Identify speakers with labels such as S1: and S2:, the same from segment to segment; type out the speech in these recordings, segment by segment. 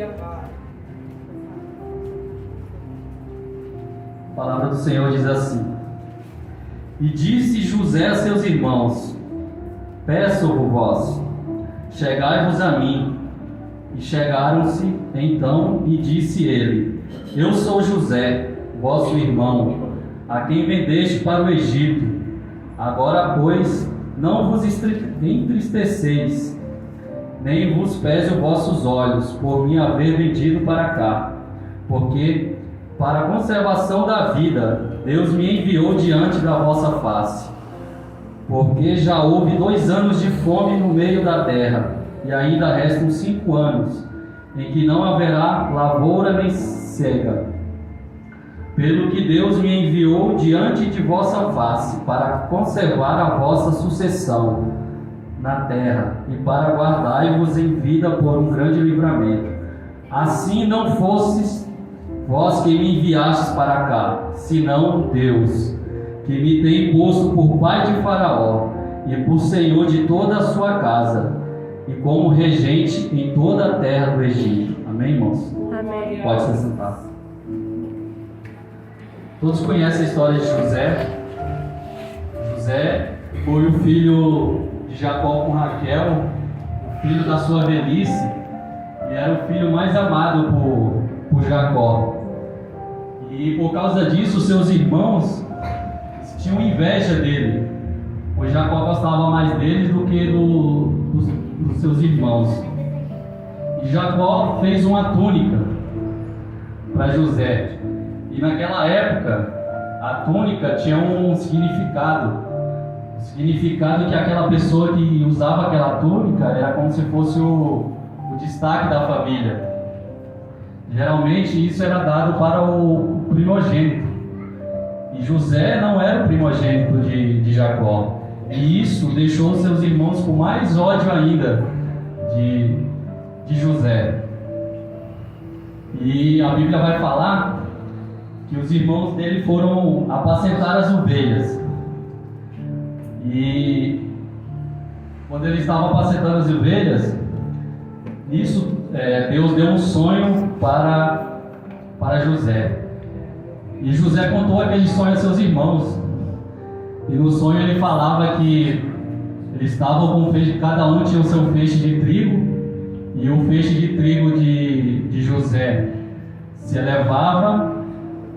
S1: A palavra do Senhor diz assim: E disse José a seus irmãos: Peço-vos vós, chegai-vos a mim. E chegaram-se então, e disse ele: Eu sou José, vosso irmão, a quem vendeste para o Egito. Agora, pois, não vos entristeceis, nem vos pese os vossos olhos, por me haver vendido para cá, porque para a conservação da vida Deus me enviou diante da vossa face. Porque já houve 2 anos de fome no meio da terra, e ainda restam 5 anos, em que não haverá lavoura nem cega. Pelo que Deus me enviou diante de vossa face, para conservar a vossa sucessão na terra, e para guardai-vos em vida por um grande livramento. Assim não fostes vós que me enviastes para cá, senão Deus, que me tem posto por pai de Faraó, e por senhor de toda a sua casa, e como regente em toda a terra do Egito. Amém, irmãos?
S2: Amém.
S1: Pode se sentar. Todos conhecem a história de José. José foi o filho de Jacó com Raquel, o filho da sua velhice, e era o filho mais amado por Jacó. E por causa disso, seus irmãos tinham inveja dele, pois Jacó gostava mais deles do que dos seus irmãos. E Jacó fez uma túnica para José. E naquela época, a túnica tinha um significado. O significado que aquela pessoa que usava aquela túnica era como se fosse o destaque da família. Geralmente isso era dado para o primogênito. E José não era o primogênito de Jacó. E isso deixou seus irmãos com mais ódio ainda de José. E a Bíblia vai falar que os irmãos dele foram apacentar as ovelhas. E quando eles estavam apacentando as ovelhas, nisso Deus deu um sonho para José. E José contou aquele sonho a seus irmãos. E no sonho ele falava que eles estavam com um feixe, cada um tinha o seu feixe de trigo, e o feixe de trigo de José se elevava,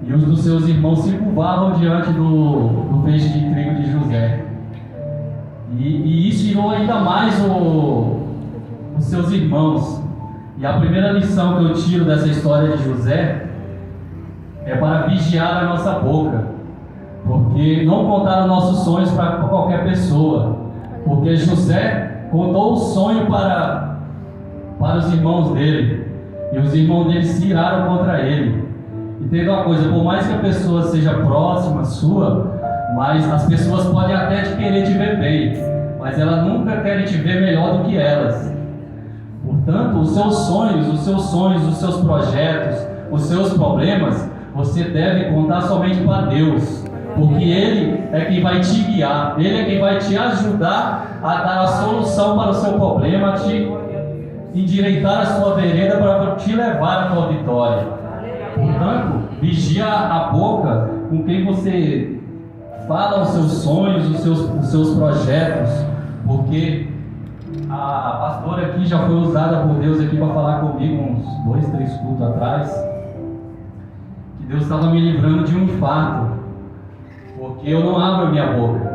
S1: e os dos seus irmãos se curvavam diante do feixe de trigo de José. E isso irou ainda mais os seus irmãos. E a primeira lição que eu tiro dessa história de José é para vigiar a nossa boca, porque não contar os nossos sonhos para qualquer pessoa, porque José contou o sonho para os irmãos dele, e os irmãos dele se iraram contra ele. Entenda uma coisa: por mais que a pessoa seja próxima sua, mas as pessoas podem até querer te ver bem, mas elas nunca querem te ver melhor do que elas. Portanto, os seus sonhos, os seus projetos, os seus problemas, você deve contar somente para Deus, porque Ele é quem vai te guiar, Ele é quem vai te ajudar a dar a solução para o seu problema, a te endireitar a sua vereda para te levar à tua vitória. Portanto, vigia a boca com quem você fala os seus sonhos, os seus projetos, porque a pastora aqui já foi usada por Deus aqui para falar comigo uns 2, 3 cultos atrás, que Deus estava me livrando de um infarto, porque eu não abro a minha boca.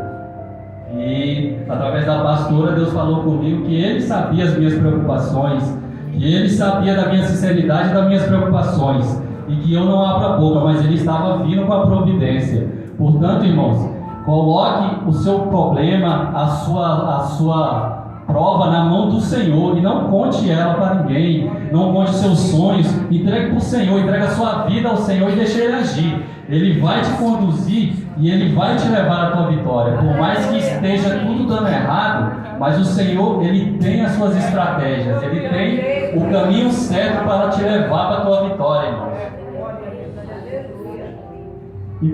S1: E através da pastora Deus falou comigo que Ele sabia as minhas preocupações, que Ele sabia da minha sinceridade e das minhas preocupações, e que eu não abro a boca, mas Ele estava vindo com a providência. Portanto, irmãos, coloque o seu problema, a sua prova na mão do Senhor, e não conte ela para ninguém. Não conte seus sonhos, entregue para o Senhor, entregue a sua vida ao Senhor e deixe Ele agir. Ele vai te conduzir e Ele vai te levar à tua vitória. Por mais que esteja tudo dando errado, mas o Senhor, Ele tem as suas estratégias, Ele tem o caminho certo para te levar para a tua vitória, irmão. Em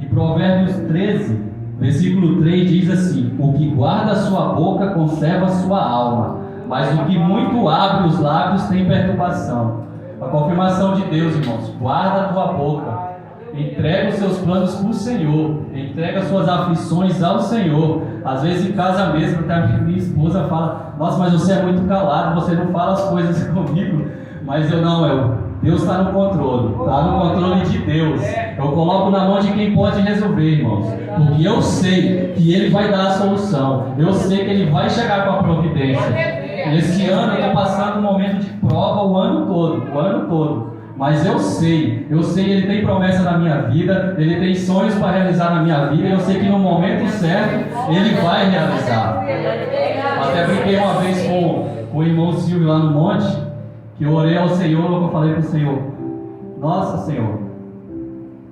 S1: Provérbios 13, versículo 3 diz assim: o que guarda a sua boca conserva a sua alma, mas o que muito abre os lábios tem perturbação. A confirmação de Deus, irmãos, guarda a tua boca, entrega os seus planos para o Senhor, entrega as suas aflições ao Senhor. Às vezes em casa mesmo, até a minha esposa fala: nossa, mas você é muito calado, você não fala as coisas comigo. Mas eu não, Deus está no controle, está no controle de Deus. Eu coloco na mão de quem pode resolver, irmãos, porque eu sei que Ele vai dar a solução, eu sei que Ele vai chegar com a providência. Esse ano eu estou passando um momento de prova o ano todo, mas eu sei, Ele tem promessa na minha vida, Ele tem sonhos para realizar na minha vida, e eu sei que no momento certo Ele vai realizar. Até brinquei uma vez com o irmão Silvio lá no monte, que eu orei ao Senhor, eu falei para o Senhor: nossa, Senhor,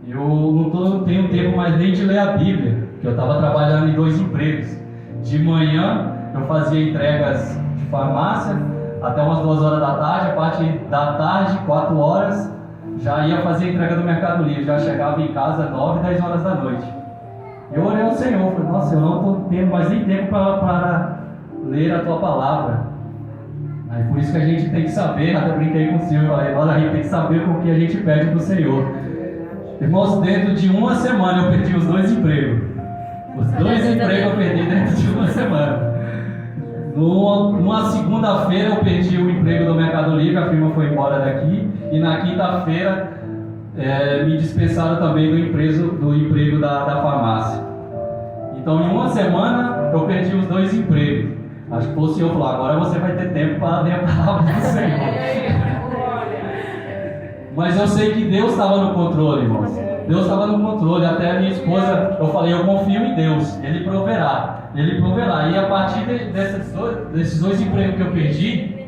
S1: eu não tenho tempo mais nem de ler a Bíblia, porque eu estava trabalhando em 2 empregos. De manhã eu fazia entregas de farmácia até umas 2 horas da tarde, a partir da tarde, 4 horas, já ia fazer a entrega do Mercado Livre, já chegava em casa 9, 10 horas da noite. Eu orei ao Senhor, falei: nossa, eu não estou tendo mais nem tempo para ler a Tua Palavra. Aí por isso que a gente tem que saber, até brinquei com o Senhor, falei: olha, a gente tem que saber com o que a gente pede para o Senhor. Irmãos, dentro de uma semana eu perdi os 2 empregos. Os 2 empregos eu perdi dentro de uma semana. Numa segunda-feira eu perdi o emprego do Mercado Livre, a firma foi embora daqui. E na quinta-feira me dispensaram também do emprego da farmácia. Então em uma semana eu perdi os 2 empregos. Acho que o Senhor falou: agora você vai ter tempo para ler a palavra do Senhor. Mas eu sei que Deus estava no controle, irmãos. Deus estava no controle. Até a minha esposa, eu falei: eu confio em Deus, Ele proverá. Ele proverá. E a partir desses 2 empregos que eu perdi,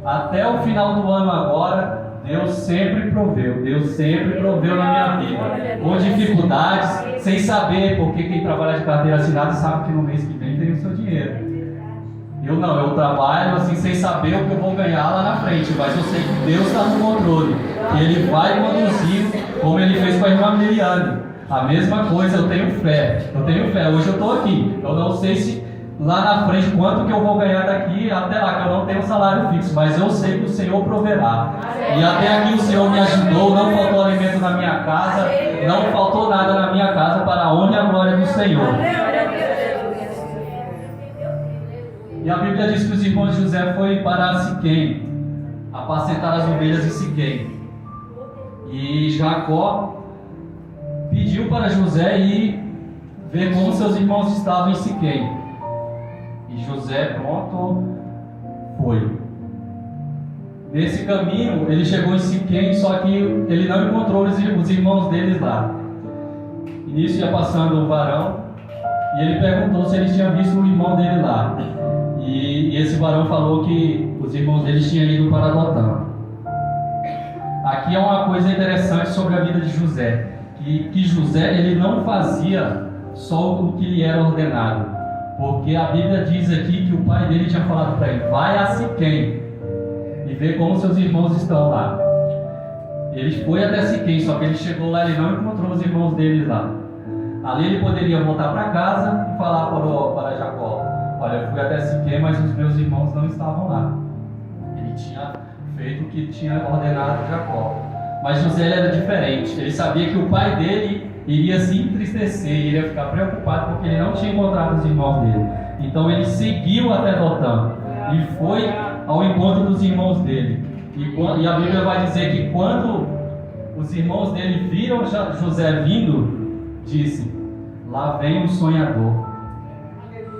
S1: até o final do ano agora, Deus sempre proveu. Deus sempre proveu na minha vida. Com dificuldades, sem saber, porque quem trabalha de carteira assinada sabe que no mês que vem tem o seu dinheiro. Eu trabalho assim sem saber o que eu vou ganhar lá na frente, mas eu sei que Deus está no controle, que Ele vai conduzir, como Ele fez com a irmã Miriane. A mesma coisa, eu tenho fé. Hoje eu estou aqui, eu não sei se lá na frente quanto que eu vou ganhar daqui até lá, que eu não tenho salário fixo, mas eu sei que o Senhor proverá. E até aqui o Senhor me ajudou, não faltou alimento na minha casa, não faltou nada na minha casa, para a honra e a glória do Senhor. E a Bíblia diz que os irmãos de José foram para Siquém, apacentar as ovelhas em Siquém. E Jacó pediu para José ir ver como seus irmãos estavam em Siquém. E José, pronto, foi. Nesse caminho, ele chegou em Siquém, só que ele não encontrou os irmãos deles lá. E nisso ia passando o varão, e ele perguntou se eles tinham visto o irmão dele lá. E esse varão falou que os irmãos deles tinham ido para Dotã. Aqui é uma coisa interessante sobre a vida de José, que José ele não fazia só o que lhe era ordenado, porque a Bíblia diz aqui que o pai dele tinha falado para ele: vai a Siquém e vê como seus irmãos estão lá. Ele foi até Siquém, só que ele chegou lá e ele não encontrou os irmãos dele lá. Ali ele poderia voltar para casa e falar para Jacó: olha, eu fui até Siquém, mas os meus irmãos não estavam lá. Ele tinha feito o que tinha ordenado Jacó. Mas José era diferente. Ele sabia que o pai dele iria se entristecer, iria ficar preocupado porque ele não tinha encontrado os irmãos dele. Então ele seguiu até Dotã e foi ao encontro dos irmãos dele. E a Bíblia vai dizer que quando os irmãos dele viram José vindo, disse: lá vem um sonhador.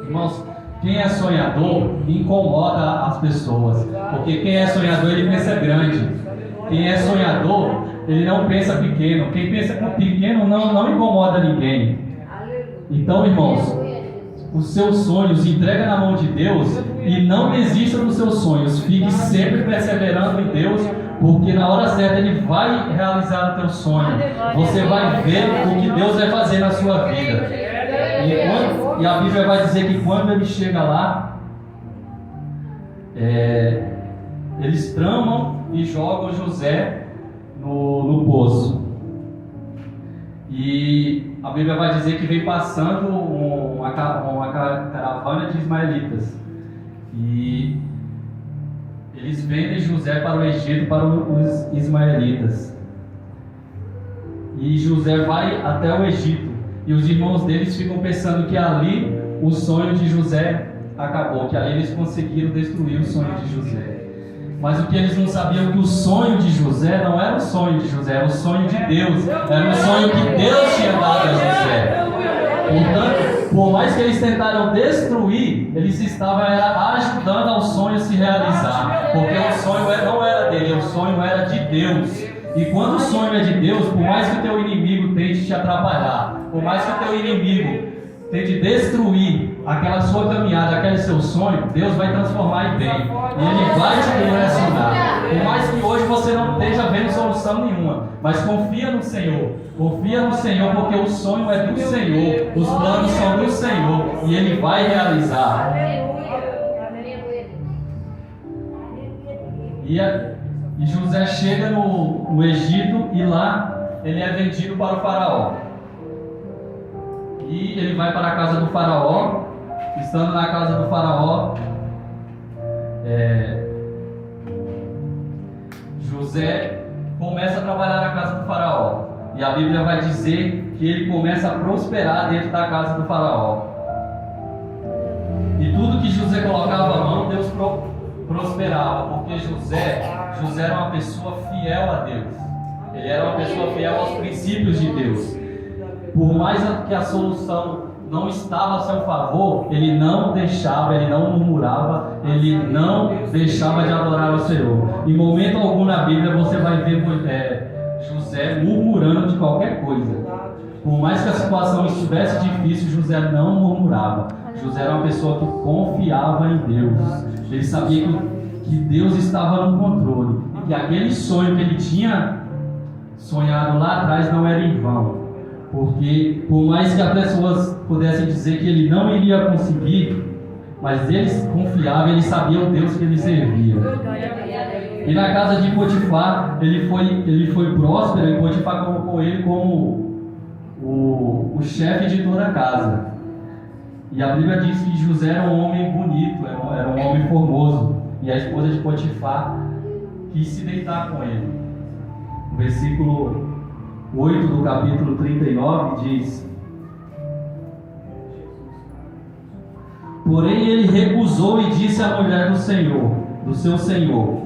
S1: Irmãos, quem é sonhador incomoda as pessoas, porque quem é sonhador ele pensa grande. Quem é sonhador ele não pensa pequeno. Quem pensa pequeno não incomoda ninguém. Então, irmãos, os seus sonhos entrega na mão de Deus e não desista dos seus sonhos. Fique sempre perseverando em Deus, porque na hora certa Ele vai realizar o teu sonho. Você vai ver o que Deus vai fazer na sua vida. E a Bíblia vai dizer que quando ele chega lá, eles tramam e jogam José no poço. E a Bíblia vai dizer que vem passando uma caravana de ismaelitas. E eles vendem José para o Egito, para os ismaelitas. E José vai até o Egito, e os irmãos deles ficam pensando que ali o sonho de José acabou, que ali eles conseguiram destruir o sonho de José. Mas o que eles não sabiam é que o sonho de José não era o sonho de José, era o sonho de Deus, era o sonho que Deus tinha dado a José. Portanto, por mais que eles tentaram destruir, eles estavam ajudando ao sonho a se realizar, porque o sonho não era dele, o sonho era de Deus. E quando o sonho é de Deus, por mais que o teu inimigo tente te atrapalhar, por mais que o teu inimigo tente destruir aquela sua caminhada, aquele seu sonho, Deus vai transformar em bem. E Ele vai te direcionar. Por mais que hoje você não esteja vendo solução nenhuma, mas confia no Senhor. Confia no Senhor, porque o sonho é do Senhor. Os planos são do Senhor. E Ele vai realizar. E José chega no Egito e lá ele é vendido para o faraó. E ele vai para a casa do faraó. Estando na casa do faraó, José começa a trabalhar na casa do faraó. E a Bíblia vai dizer que ele começa a prosperar dentro da casa do faraó. E tudo que José colocava a mão, Deus prosperava, porque José era uma pessoa fiel a Deus. Ele era uma pessoa fiel aos princípios de Deus. Por mais que a solução não estava a seu favor, ele não deixava, ele não murmurava, ele não deixava de adorar o Senhor. Em momento algum na Bíblia você vai ver José murmurando de qualquer coisa. Por mais que a situação estivesse difícil, José não murmurava. José era uma pessoa que confiava em Deus. Ele sabia que Deus estava no controle e que aquele sonho que ele tinha sonhado lá atrás não era em vão. Porque por mais que as pessoas pudessem dizer que ele não iria conseguir, mas eles confiavam, eles sabiam o Deus que ele servia. E na casa de Potifar, ele foi próspero, e Potifar colocou ele como o chefe de toda a casa. E a Bíblia diz que José era um homem bonito, era um homem formoso. E a esposa de Potifar quis se deitar com ele. O versículo 8 do capítulo 39 diz: porém ele recusou e disse à mulher do seu senhor: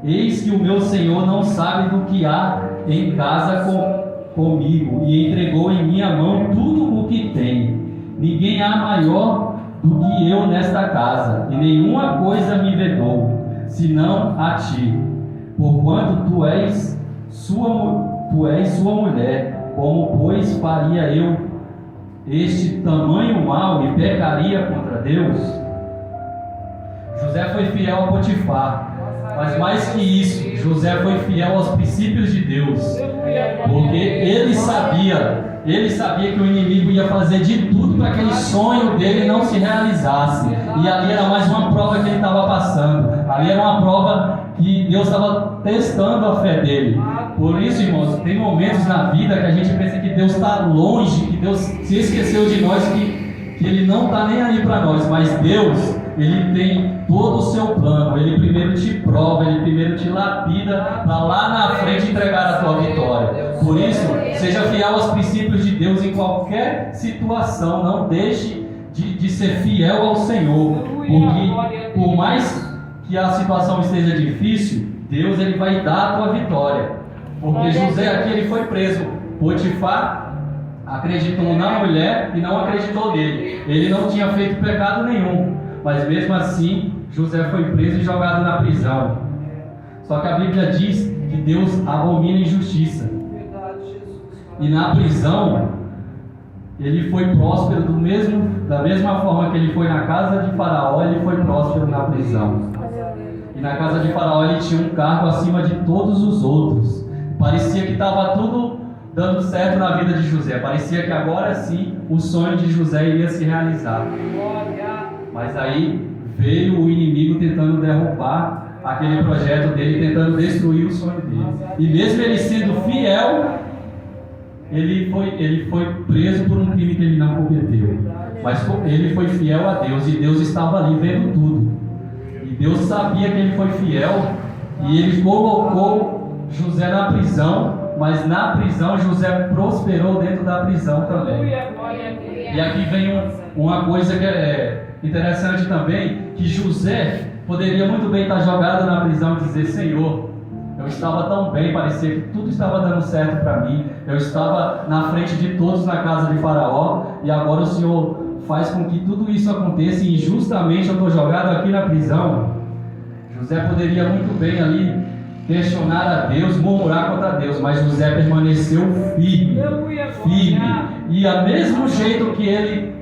S1: eis que o meu senhor não sabe do que há em casa comigo, e entregou em minha mão tudo o que tem. Ninguém há maior do que eu nesta casa, e nenhuma coisa me vedou, senão a ti, porquanto tu és sua mulher. Como, pois, faria eu este tamanho mal e pecaria contra Deus? José foi fiel a Potifar, mas mais que isso, José foi fiel aos princípios de Deus, porque ele sabia que o inimigo ia fazer de tudo para que aquele sonho dele não se realizasse. E ali era mais uma prova que ele estava passando. Ali era uma prova que Deus estava testando a fé dele. Por isso, irmãos, tem momentos na vida que a gente pensa que Deus está longe, que Deus se esqueceu de nós, que Ele não está nem aí para nós. Mas Deus, Ele tem todo o seu plano. Ele primeiro te prova, Ele primeiro te lapida, para lá na frente entregar a tua vitória. Por isso, seja fiel aos princípios de Deus em qualquer situação. Não deixe de ser fiel ao Senhor. Porque por mais que a situação esteja difícil, Deus ele vai dar a tua vitória. Porque José aqui ele foi preso. Potifar acreditou na mulher e não acreditou nele. Ele não tinha feito pecado nenhum, mas mesmo assim José foi preso e jogado na prisão. Só que a Bíblia diz que Deus abomina a injustiça. E na prisão ele foi próspero da mesma forma que ele foi na casa de Faraó, ele foi próspero na prisão. E na casa de Faraó ele tinha um cargo acima de todos os outros. Parecia que estava tudo dando certo na vida de José. Parecia que agora sim o sonho de José iria se realizar. Mas aí veio o inimigo tentando derrubar aquele projeto dele, tentando destruir o sonho dele. E mesmo ele sendo fiel, ele foi preso por um crime que ele não cometeu. Mas ele foi fiel a Deus, e Deus estava ali vendo tudo. E Deus sabia que ele foi fiel e ele colocou José na prisão, mas na prisão José prosperou dentro da prisão também. E aqui vem uma coisa que é interessante também, que José poderia muito bem estar jogado na prisão e dizer: Senhor, eu estava tão bem, parecia que tudo estava dando certo para mim, eu estava na frente de todos na casa de Faraó, e agora o Senhor faz com que tudo isso aconteça e injustamente eu estou jogado aqui na prisão. José poderia muito bem ali questionar a Deus, murmurar contra Deus, mas José permaneceu firme. E ao mesmo jeito que ele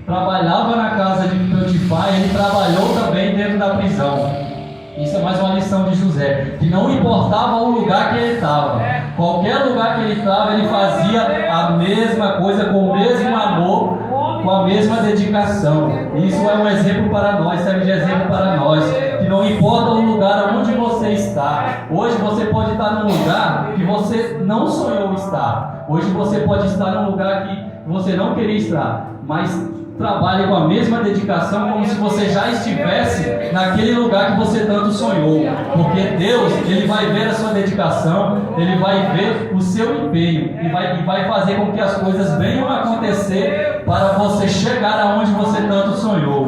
S1: trabalhava na casa de Potifar, ele trabalhou também dentro da prisão. Isso é mais uma lição de José, que não importava o lugar que ele estava, qualquer lugar que ele estava, ele fazia a mesma coisa, com o mesmo amor, com a mesma dedicação. Isso é um exemplo para nós, serve de exemplo para nós, que não importa o lugar onde você está. Hoje você pode estar num lugar que você não sonhou estar, hoje você pode estar num lugar que você não queria estar, mas trabalhe com a mesma dedicação, como se você já estivesse naquele lugar que você tanto sonhou, porque Deus, Ele vai ver a sua dedicação, Ele vai ver o seu empenho e vai fazer com que as coisas venham a acontecer para você chegar aonde você tanto sonhou.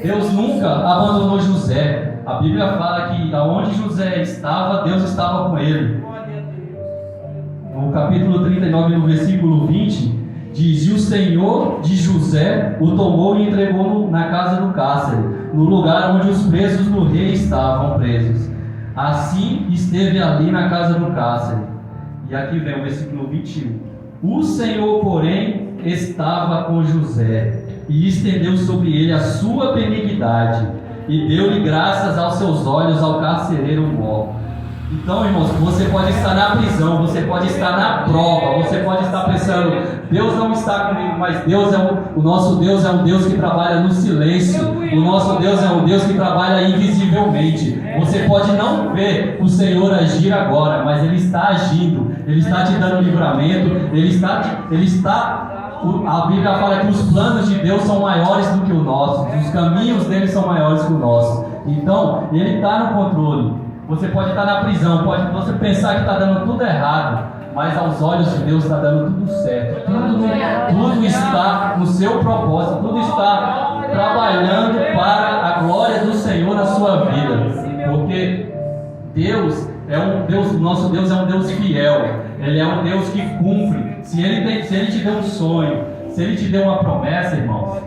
S1: Deus nunca abandonou José. A Bíblia fala que aonde José estava, Deus estava com ele. No capítulo 39, no versículo 20, diz: e o Senhor de José o tomou e entregou na casa do cárcere, no lugar onde os presos do rei estavam presos. Assim esteve ali na casa do cárcere. E aqui vem o versículo 21. O Senhor, porém, estava com José e estendeu sobre ele a sua benignidade e deu-lhe graças aos seus olhos ao carcereiro mor. Então, irmãos, você pode estar na prisão, você pode estar na prova, você pode estar pensando: Deus não está comigo, mas o nosso Deus é um Deus que trabalha no silêncio, o nosso Deus é um Deus que trabalha invisivelmente. Você pode não ver o Senhor agir agora, mas Ele está agindo, Ele está te dando livramento, a Bíblia fala que os planos de Deus são maiores do que os nossos, os caminhos dele são maiores que os nossos. Então, Ele está no controle. Você pode estar na prisão, pode você pensar que está dando tudo errado, mas aos olhos de Deus está dando tudo certo. Tudo está no seu propósito, tudo está trabalhando para a glória do Senhor na sua vida. Porque Deus é um Deus, nosso Deus é um Deus fiel. Ele é um Deus que cumpre. Se Ele te deu um sonho, se Ele te deu uma promessa, irmãos,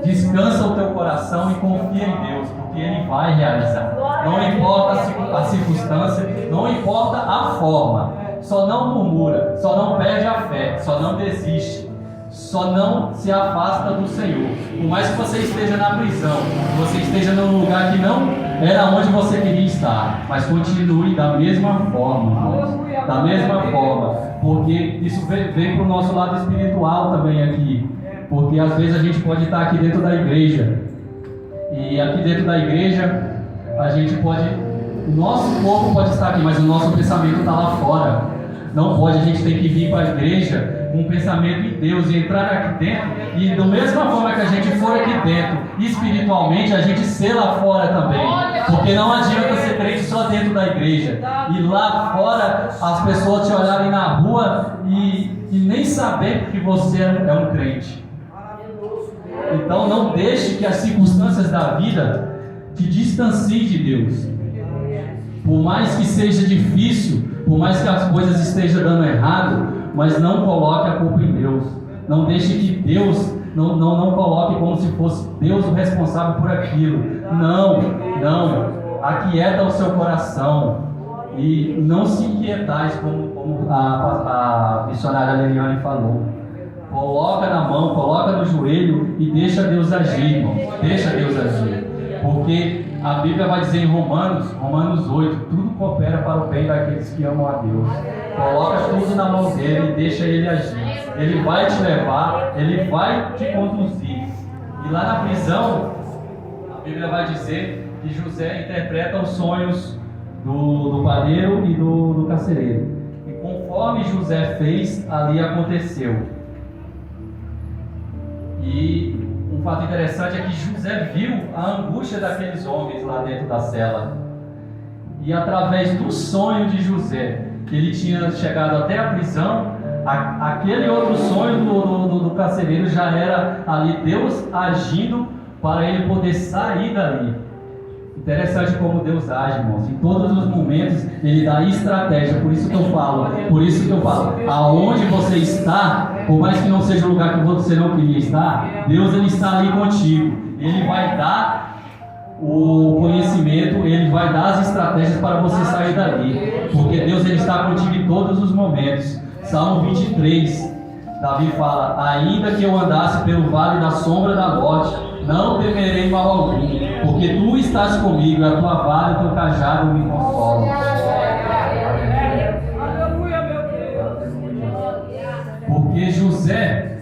S1: descansa o teu coração e confia em Deus, porque Ele vai realizar. Não importa a circunstância, não importa a forma. Só não murmura, só não perde a fé, só não desiste, só não se afasta do Senhor. Por mais que você esteja na prisão, você esteja num lugar que não era onde você queria estar, mas continue da mesma forma, irmãos, da mesma forma, porque isso vem para o nosso lado espiritual também aqui. Porque às vezes a gente pode estar aqui dentro da igreja, e aqui dentro da igreja a gente pode, o nosso corpo pode estar aqui, mas o nosso pensamento está lá fora. Não pode, a gente tem que vir para a igreja com um pensamento em Deus e entrar aqui dentro, e da mesma forma que a gente for aqui dentro espiritualmente, a gente ser lá fora também. Porque não adianta ser crente só dentro da igreja e lá fora as pessoas te olharem na rua e nem saber que você é um crente. Então não deixe que as circunstâncias da vida te distanciem de Deus. Por mais que seja difícil, por mais que as coisas estejam dando errado, mas não coloque a culpa em Deus. Não deixe que Deus, não coloque como se fosse Deus o responsável por aquilo. Não. Aquieta o seu coração e não se inquietais, como a missionária Leliane falou. Coloca na mão, coloca no joelho e deixa Deus agir, irmão. Deixa Deus agir. Porque a Bíblia vai dizer em Romanos 8, tudo coopera para o bem daqueles que amam a Deus. Coloca tudo na mão dele e deixa ele agir. Ele vai te levar, ele vai te conduzir. E lá na prisão, a Bíblia vai dizer que José interpreta os sonhos do padeiro e do carcereiro. E conforme José fez, ali aconteceu. E um fato interessante é que José viu a angústia daqueles homens lá dentro da cela. E através do sonho de José, que ele tinha chegado até a prisão, aquele outro sonho do carcereiro já era ali Deus agindo para ele poder sair dali. Interessante como Deus age, irmãos. Em todos os momentos Ele dá estratégia. Por isso que eu falo, aonde você está, por mais que não seja o lugar que você não queria estar, Deus Ele está ali contigo. Ele vai dar o conhecimento, Ele vai dar as estratégias para você sair dali. Porque Deus Ele está contigo em todos os momentos. Salmo 23, Davi fala: ainda que eu andasse pelo vale da sombra da morte, não temerei mal algum, porque tu estás comigo, a tua vara e o teu cajado me consolam. Porque José,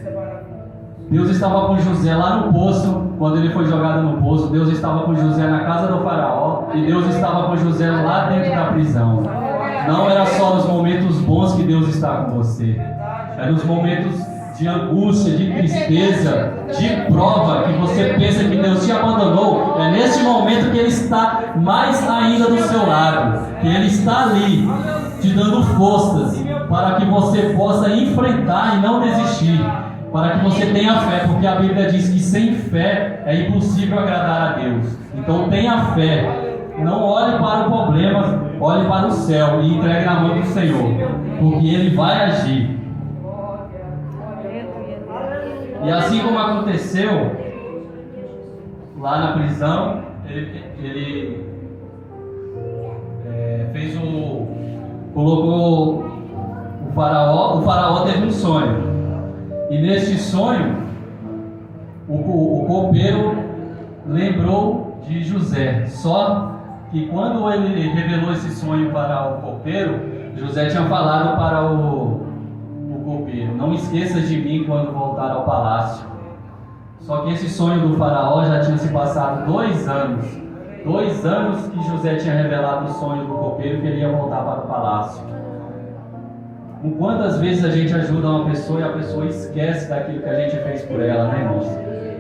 S1: Deus estava com José lá no poço, quando ele foi jogado no poço. Deus estava com José na casa do faraó, e Deus estava com José lá dentro da prisão. Não era só nos momentos bons que Deus está com você, é nos momentos de angústia, de tristeza, de prova, que você pensa que Deus te abandonou. É nesse momento que Ele está mais ainda do seu lado, que Ele está ali, te dando forças, para que você possa enfrentar e não desistir, para que você tenha fé, porque a Bíblia diz que sem fé é impossível agradar a Deus. Então tenha fé, não olhe para o problema, olhe para o céu e entregue na mão do Senhor, porque Ele vai agir. E assim como aconteceu lá na prisão, ele colocou o faraó teve um sonho. E neste sonho, o copeiro lembrou de José. Só que quando ele revelou esse sonho para o copeiro, José tinha falado para o copeiro: não esqueça de mim quando voltar ao palácio. Só que esse sonho do faraó já tinha se passado 2 anos. 2 anos que José tinha revelado o sonho do copeiro, que ele ia voltar para o palácio. Com quantas vezes a gente ajuda uma pessoa e a pessoa esquece daquilo que a gente fez por ela, né, irmãos?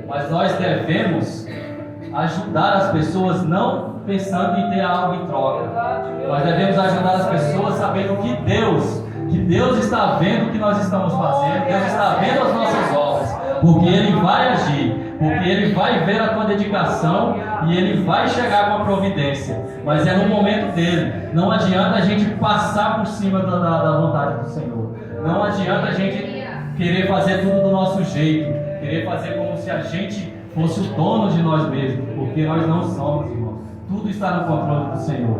S1: Mas nós devemos ajudar as pessoas não pensando em ter algo em troca. Nós devemos ajudar as pessoas sabendo que Deus está vendo o que nós estamos fazendo, Deus está vendo as nossas obras, porque Ele vai agir, porque Ele vai ver a tua dedicação e Ele vai chegar com a providência, mas é no momento dele. Não adianta a gente passar por cima da vontade do Senhor, não adianta a gente querer fazer tudo do nosso jeito, querer fazer como se a gente fosse o dono de nós mesmos, porque nós não somos, irmãos. Tudo está no controle do Senhor,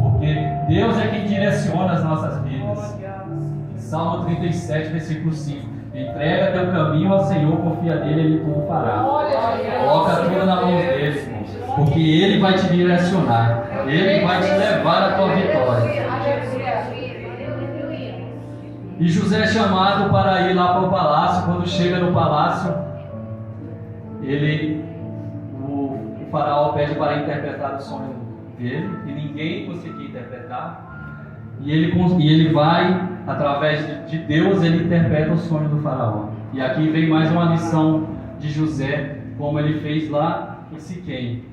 S1: porque Deus é quem direciona as nossas vidas. Salmo 37, versículo 5: entrega teu caminho ao Senhor, confia nele, Ele tudo fará. Coloca tudo na mão dele, irmãos, porque Ele vai te direcionar, Ele vai te levar à tua vitória. E José é chamado para ir lá para o palácio. Quando chega no palácio, o faraó pede para interpretar o sonho dele, e ninguém conseguia interpretar. E ele vai, através de Deus, ele interpreta o sonho do faraó. E aqui vem mais uma lição de José, como ele fez lá em Siquém.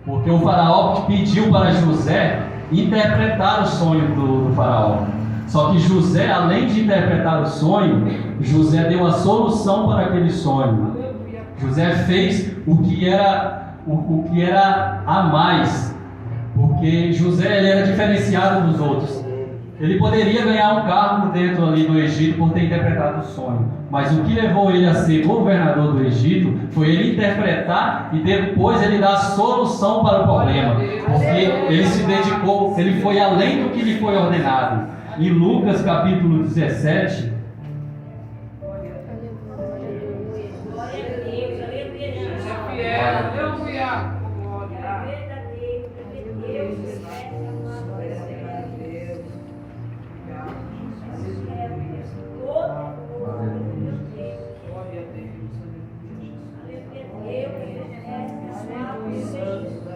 S1: Porque o faraó pediu para José interpretar o sonho do faraó. Só que José, além de interpretar o sonho, José deu a solução para aquele sonho. José fez o que era a mais, porque José ele era diferenciado dos outros. Ele poderia ganhar um cargo dentro ali do Egito por ter interpretado o sonho, mas o que levou ele a ser governador do Egito foi ele interpretar e depois ele dar a solução para o problema, porque ele se dedicou, ele foi além do que lhe foi ordenado. Em Lucas capítulo 17,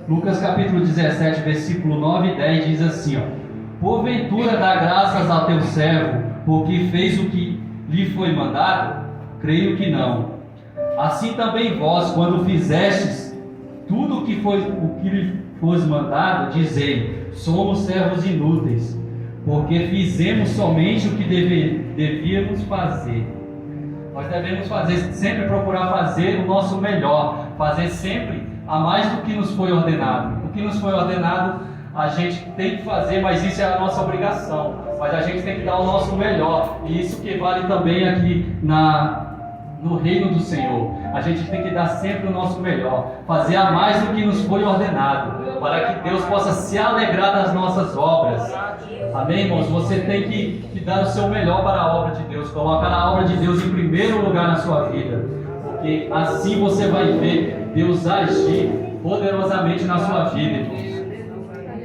S1: Lucas capítulo 17, versículo 9 e 10 diz assim, ó: porventura dá graças ao teu servo, porque fez o que lhe foi mandado? Creio que não. Assim também vós, quando fizestes tudo o que lhe foi mandado, dizei: somos servos inúteis, porque fizemos somente o que devíamos fazer. Nós devemos sempre procurar fazer o nosso melhor, fazer sempre a mais do que nos foi ordenado. O que nos foi ordenado a gente tem que fazer, mas isso é a nossa obrigação. Mas a gente tem que dar o nosso melhor, e isso que vale também aqui no reino do Senhor. A gente tem que dar sempre o nosso melhor, fazer a mais do que nos foi ordenado, para que Deus possa se alegrar das nossas obras. Amém, irmãos? Você tem que dar o seu melhor para a obra de Deus, colocar a obra de Deus em primeiro lugar na sua vida, porque assim você vai ver Deus agir poderosamente na sua vida, irmãos.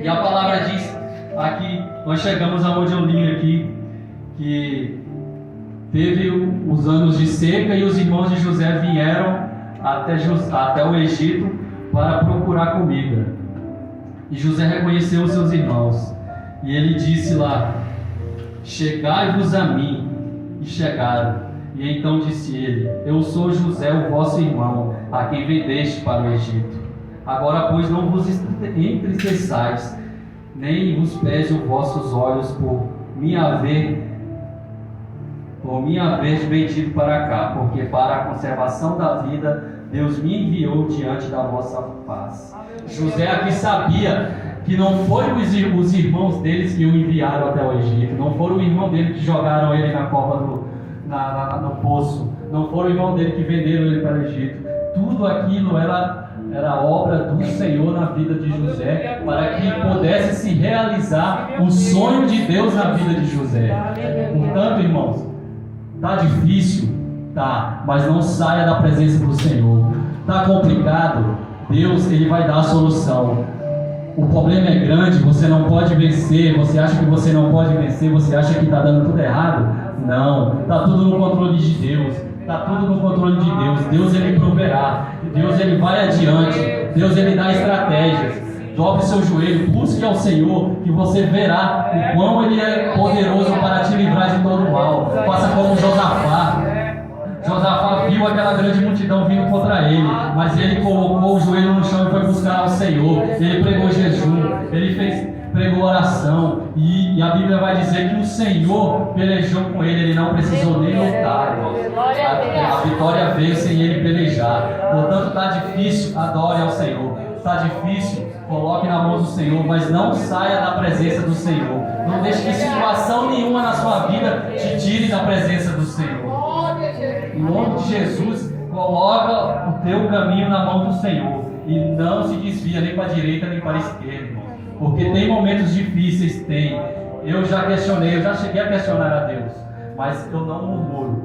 S1: E a palavra diz aqui, nós chegamos aonde eu li aqui, que teve os anos de seca e os irmãos de José vieram até o Egito para procurar comida. E José reconheceu os seus irmãos. E ele disse lá: chegai-vos a mim. E chegaram. E então disse ele: eu sou José, o vosso irmão, a quem vendeste para o Egito. Agora, pois, não vos entristeçais, nem vos pese os vossos olhos por me haver vendido para cá, porque para a conservação da vida Deus me enviou diante da vossa face. José aqui sabia que não foram os irmãos deles que o enviaram até o Egito, não foram o irmão dele que jogaram ele na cova no poço, não foram o irmão dele que venderam ele para o Egito. Tudo aquilo era obra do Senhor na vida de José, para que pudesse se realizar o sonho de Deus na vida de José. Portanto, irmãos, está difícil? Tá, mas não saia da presença do Senhor. Está complicado? Deus, Ele vai dar a solução. O problema é grande, você não pode vencer, você acha que você não pode vencer, você acha que está dando tudo errado? Não, está tudo no controle de Deus. Está tudo no controle de Deus. Deus, Ele proverá. Deus, Ele vai adiante. Deus, Ele dá estratégias. Dobre seu joelho, busque ao Senhor, que você verá o quão Ele é poderoso para te livrar de todo o mal. Faça como Josafá. Josafá viu aquela grande multidão vindo contra ele, mas ele colocou o joelho no chão e foi buscar ao Senhor. Ele pregou jejum, pregou oração, e a Bíblia vai dizer que o Senhor pelejou com ele não precisou nem lutar. A vitória veio sem ele pelejar. Portanto, está difícil, adore ao Senhor. Está difícil, coloque na mão do Senhor, mas não saia da presença do Senhor. Não deixe que situação nenhuma na sua vida te tire da presença do Senhor. Em nome de Jesus, coloca o teu caminho na mão do Senhor e não se desvia nem para a direita nem para a esquerda, irmão. Porque tem momentos difíceis, tem. Eu já questionei, eu já cheguei a questionar a Deus, mas eu não murmuro.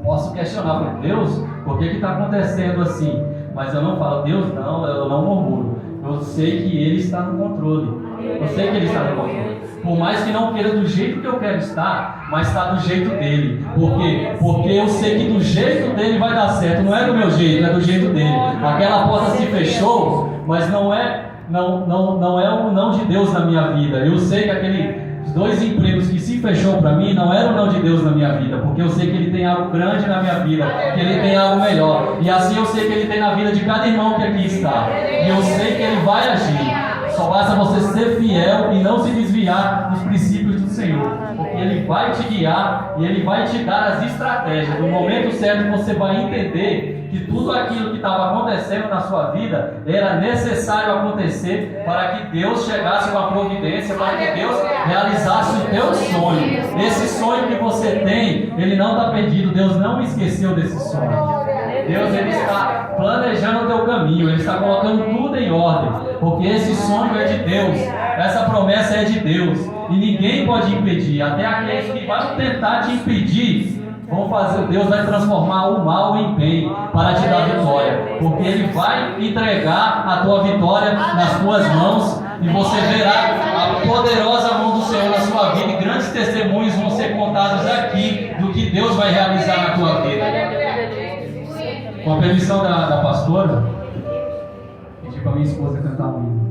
S1: Posso questionar para Deus, por que está acontecendo assim? Mas eu não falo, Deus não, eu não murmuro. Eu sei que Ele está no controle. Eu sei que Ele está no controle. Por mais que não queira do jeito que eu quero estar, mas está do jeito dele. Por quê? Porque eu sei que do jeito dele vai dar certo. Não é do meu jeito, é do jeito dele. Aquela porta se fechou, mas não é o não de Deus na minha vida. Eu sei que aqueles 2 empregos que se fechou para mim não era o não de Deus na minha vida, porque eu sei que Ele tem algo grande na minha vida, que Ele tem algo melhor. E assim eu sei que Ele tem na vida de cada irmão que aqui está. E eu sei que Ele vai agir. Só basta você ser fiel e não se desviar dos princípios do Senhor, porque Ele vai te guiar e Ele vai te dar as estratégias. No momento certo você vai entender que tudo aquilo que estava acontecendo na sua vida era necessário acontecer para que Deus chegasse com a providência, para que Deus realizasse o teu sonho. Esse sonho que você tem, ele não está perdido. Deus não esqueceu desse sonho. Deus, Ele está planejando o teu caminho, Ele está colocando tudo em ordem, porque esse sonho é de Deus, essa promessa é de Deus, e ninguém pode impedir. Até aqueles que vão tentar te impedir, vão fazer, Deus vai transformar o mal em bem para te dar vitória, porque Ele vai entregar a tua vitória nas tuas mãos, e você verá a poderosa mão do Senhor na sua vida, e grandes testemunhos vão ser contados aqui do que Deus vai realizar na tua vida. Com a permissão da pastora, pedi para minha esposa cantar um hino.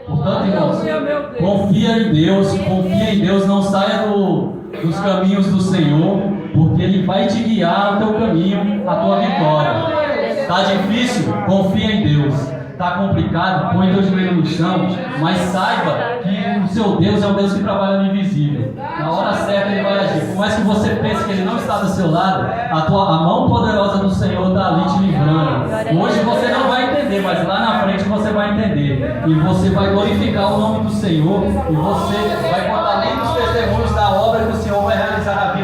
S1: Por Portanto, irmãos, confia em Deus, não saia dos caminhos do Senhor, porque Ele vai te guiar ao teu caminho, à tua vitória. Está difícil? Confia em Deus. Está complicado? Põe teu joelho no chão, mas saiba que o seu Deus é um Deus que trabalha no invisível. Na hora certa Ele vai agir. Por mais que você pense que Ele não está do seu lado, a mão poderosa do Senhor está ali te livrando. Hoje você não vai entender, mas lá na frente você vai entender. E você vai glorificar o nome do Senhor. E você vai contar além dos testemunhos da obra que o Senhor vai realizar na vida